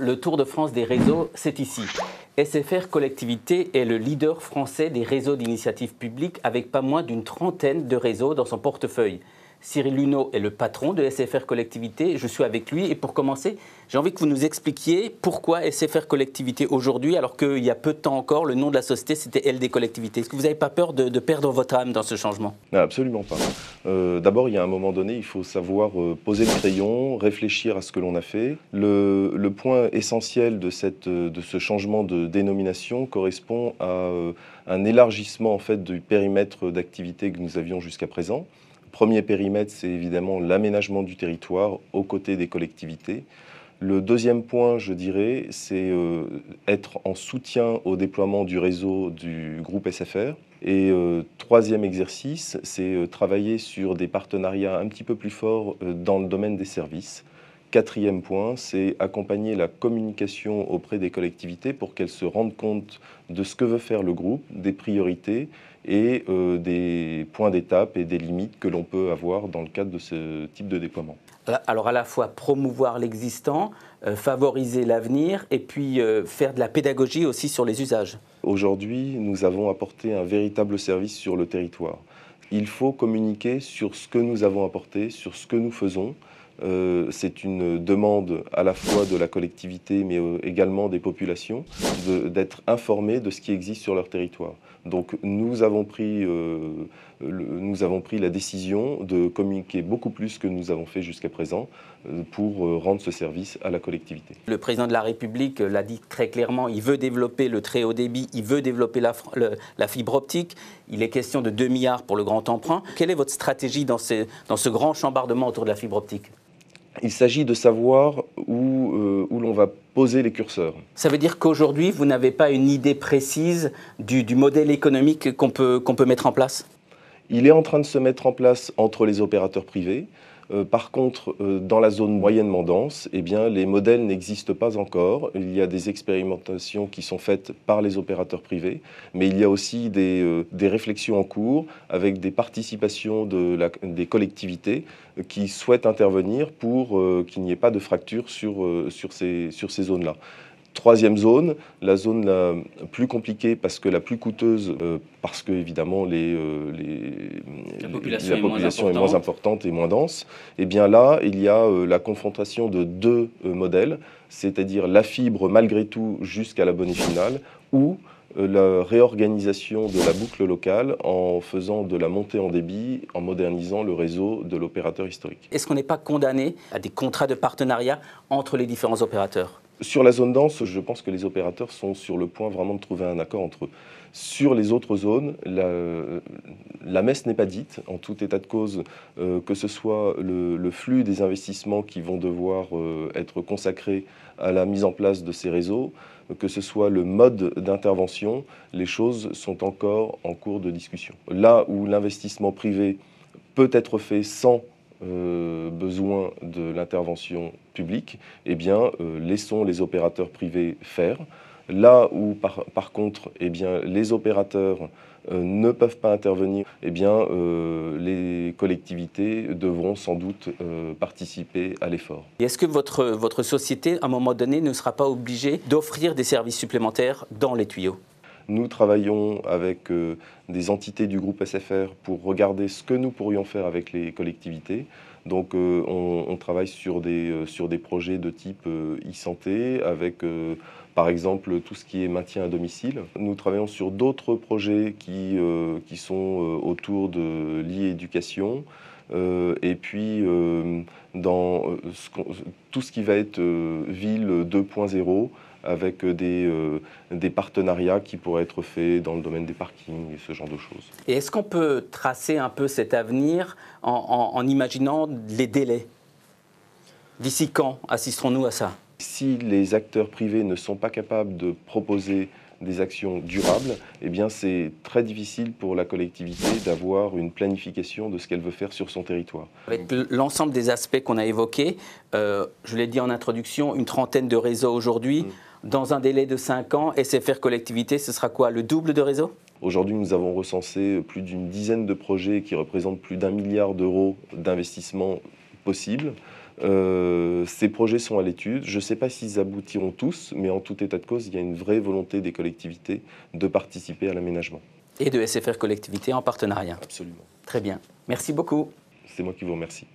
le Tour de France des réseaux, c'est ici. SFR Collectivité est le leader français des réseaux d'initiative publique avec pas moins d'une trentaine de réseaux dans son portefeuille. Cyril Luneau est le patron de SFR Collectivité, je suis avec lui et pour commencer, j'ai envie que vous nous expliquiez pourquoi SFR Collectivité aujourd'hui, alors qu'il y a peu de temps encore, le nom de la société c'était LD Collectivité. Est-ce que vous n'avez pas peur de perdre votre âme dans ce changement? Non, absolument pas. D'abord, il y a un moment donné, il faut savoir poser le crayon, réfléchir à ce que l'on a fait. Le point essentiel de ce changement de dénomination correspond à un élargissement en fait, du périmètre d'activité que nous avions jusqu'à présent. Premier périmètre, c'est évidemment l'aménagement du territoire aux côtés des collectivités. Le deuxième point, je dirais, c'est être en soutien au déploiement du réseau du groupe SFR. Et troisième exercice, c'est travailler sur des partenariats un petit peu plus forts dans le domaine des services. Quatrième point, c'est accompagner la communication auprès des collectivités pour qu'elles se rendent compte de ce que veut faire le groupe, des priorités et des points d'étape et des limites que l'on peut avoir dans le cadre de ce type de déploiement. Alors à la fois promouvoir l'existant, favoriser l'avenir et puis faire de la pédagogie aussi sur les usages. Aujourd'hui, nous avons apporté un véritable service sur le territoire. Il faut communiquer sur ce que nous avons apporté, sur ce que nous faisons. C'est une demande à la fois de la collectivité mais également des populations d'être informées de ce qui existe sur leur territoire. Donc nous avons pris la décision de communiquer beaucoup plus que nous avons fait jusqu'à présent pour rendre ce service à la collectivité. Le président de la République l'a dit très clairement, il veut développer le très haut débit, il veut développer la fibre optique. Il est question de 2 milliards pour le grand emprunt. Quelle est votre stratégie dans ce grand chambardement autour de la fibre optique ? Il s'agit de savoir où l'on va poser les curseurs. Ça veut dire qu'aujourd'hui, vous n'avez pas une idée précise du modèle économique qu'on peut mettre en place ? Il est en train de se mettre en place entre les opérateurs privés. Par contre, dans la zone moyennement dense, eh bien, les modèles n'existent pas encore. Il y a des expérimentations qui sont faites par les opérateurs privés, mais il y a aussi des réflexions en cours avec des participations des collectivités qui souhaitent intervenir pour qu'il n'y ait pas de fracture sur ces zones-là. Troisième zone, la zone la plus compliquée parce que la plus coûteuse, parce que évidemment la population est moins importante et moins dense. Et bien là, il y a la confrontation de deux modèles, c'est-à-dire la fibre malgré tout jusqu'à l'abonné final ou la réorganisation de la boucle locale en faisant de la montée en débit, en modernisant le réseau de l'opérateur historique. Est-ce qu'on n'est pas condamné à des contrats de partenariat entre les différents opérateurs ? Sur la zone dense, je pense que les opérateurs sont sur le point vraiment de trouver un accord entre eux. Sur les autres zones, la messe n'est pas dite, en tout état de cause, que ce soit le flux des investissements qui vont devoir être consacrés à la mise en place de ces réseaux, que ce soit le mode d'intervention, les choses sont encore en cours de discussion. Là où l'investissement privé peut être fait sans besoin de l'intervention publique, eh bien, laissons les opérateurs privés faire. Là où, par contre, eh bien, les opérateurs ne peuvent pas intervenir, eh bien, les collectivités devront sans doute participer à l'effort. Est-ce que votre société, à un moment donné, ne sera pas obligée d'offrir des services supplémentaires dans les tuyaux ? Nous travaillons avec des entités du groupe SFR pour regarder ce que nous pourrions faire avec les collectivités. Donc on travaille sur des projets de type e-santé avec par exemple tout ce qui est maintien à domicile. Nous travaillons sur d'autres projets qui sont autour de l'e-éducation. Et puis dans tout ce qui va être ville 2.0 avec des partenariats qui pourraient être faits dans le domaine des parkings et ce genre de choses. Et est-ce qu'on peut tracer un peu cet avenir en imaginant les délais ? D'ici quand assisterons-nous à ça ? Si les acteurs privés ne sont pas capables de proposer des actions durables, eh bien c'est très difficile pour la collectivité d'avoir une planification de ce qu'elle veut faire sur son territoire. Avec l'ensemble des aspects qu'on a évoqués, je l'ai dit en introduction, une trentaine de réseaux aujourd'hui. Dans un délai de 5 ans, SFR Collectivité, ce sera quoi, le double de réseaux ? Aujourd'hui, nous avons recensé plus d'une dizaine de projets qui représentent plus d'1 milliard d'euros d'investissement possible. Ces projets sont à l'étude. Je ne sais pas s'ils aboutiront tous, mais en tout état de cause, il y a une vraie volonté des collectivités de participer à l'aménagement. Et de SFR Collectivité en partenariat. Absolument. Très bien. Merci beaucoup. C'est moi qui vous remercie.